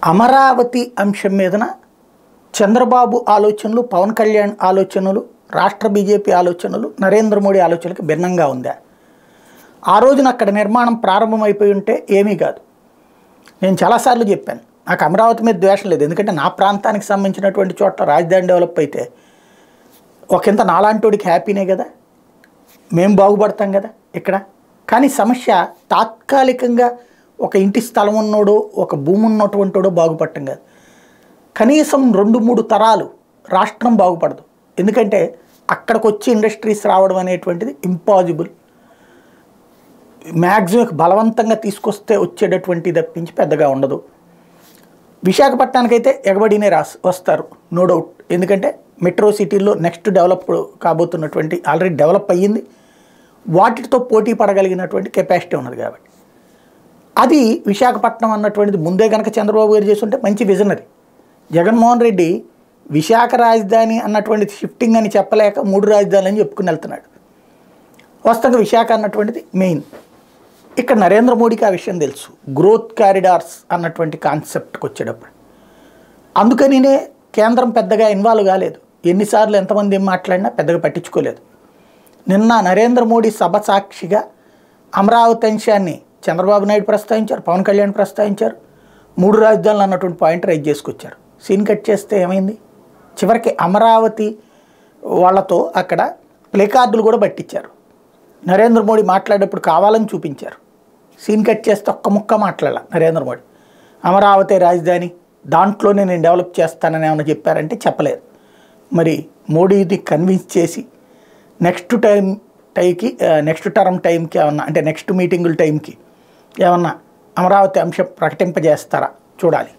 అమరావతి అంశం మీదన చంద్రబాబు ఆలోచనలు, పవన్ కళ్యాణ్ ఆలోచనలు, రాష్ట్ర బీజేపీ ఆలోచనలు, నరేంద్ర మోడీ ఆలోచనలకు భిన్నంగా ఉందా? ఆ రోజున అక్కడ నిర్మాణం ప్రారంభమైపోయి ఉంటే ఏమీ కాదు. నేను చాలాసార్లు చెప్పాను, నాకు అమరావతి మీద ద్వేషం లేదు. ఎందుకంటే నా ప్రాంతానికి సంబంధించినటువంటి చోట్ల రాజధాని డెవలప్ అయితే ఒకంత నాలాంటోడికి హ్యాపీనే కదా, మేము బాగుపడతాం కదా ఇక్కడ. కానీ సమస్య తాత్కాలికంగా ఒక ఇంటి స్థలం ఉన్నోడో, ఒక భూమి ఉన్నటువంటిడో బాగుపడటం కాదు. కనీసం 2-3 తరాలు రాష్ట్రం బాగుపడదు. ఎందుకంటే అక్కడికి వచ్చి ఇండస్ట్రీస్ రావడం అనేటువంటిది ఇంపాసిబుల్. మ్యాక్సిమం బలవంతంగా తీసుకొస్తే వచ్చేటటువంటి తప్పించి పెద్దగా ఉండదు. విశాఖపట్నానికైతే ఎగబడినే వస్తారు, నో డౌట్. ఎందుకంటే మెట్రో సిటీల్లో నెక్స్ట్ డెవలప్ కాబోతున్నటువంటి, ఆల్రెడీ డెవలప్ అయ్యింది, వాటితో పోటీ పడగలిగినటువంటి కెపాసిటీ ఉన్నది. కాబట్టి అది విశాఖపట్నం అన్నటువంటిది ముందే కనుక చంద్రబాబు గారు చేస్తుంటే మంచి విజనరీ. జగన్మోహన్ రెడ్డి విశాఖ రాజధాని అన్నటువంటిది షిఫ్టింగ్ అని చెప్పలేక 3 రాజధానులు అని చెప్పుకుని వెళ్తున్నాడు. వాస్తవంగా విశాఖ అన్నటువంటిది మెయిన్. ఇక్కడ నరేంద్ర మోడీకి ఆ విషయం తెలుసు, గ్రోత్ కారిడార్స్ అన్నటువంటి కాన్సెప్ట్కి వచ్చేటప్పుడు. అందుకనినే కేంద్రం పెద్దగా ఇన్వాల్వ్ కాలేదు. ఎన్నిసార్లు ఎంతమంది ఏం మాట్లాడినా పెద్దగా పట్టించుకోలేదు. నిన్న నరేంద్ర మోడీ సభ సాక్షిగా అమరావతి అంశాన్ని చంద్రబాబు నాయుడు ప్రస్తావించారు, పవన్ కళ్యాణ్ ప్రస్తావించారు, 3 రాజధానులు అన్నటువంటి పాయింట్ రైజ్ చేసుకొచ్చారు. సీన్ కట్ చేస్తే ఏమైంది? చివరికి అమరావతి వాళ్ళతో అక్కడ ప్లే కార్డులు కూడా పట్టించారు. నరేంద్ర మోడీ మాట్లాడేటప్పుడు కావాలని చూపించారు. సీన్ కట్ చేస్తే ఒక్క ముక్క మాట్లాడాల నరేంద్ర మోడీ. అమరావతి రాజధాని, దాంట్లోనే నేను డెవలప్ చేస్తానని ఏమైనా చెప్పారంటే చెప్పలేదు. మరి మోడీని కన్విన్స్ చేసి నెక్స్ట్ టర్మ్ టైంకి ఏమన్నా, అంటే నెక్స్ట్ మీటింగుల టైంకి ఏమన్నా అమరావతి అంశం ప్రకటింపజేస్తారా చూడాలి.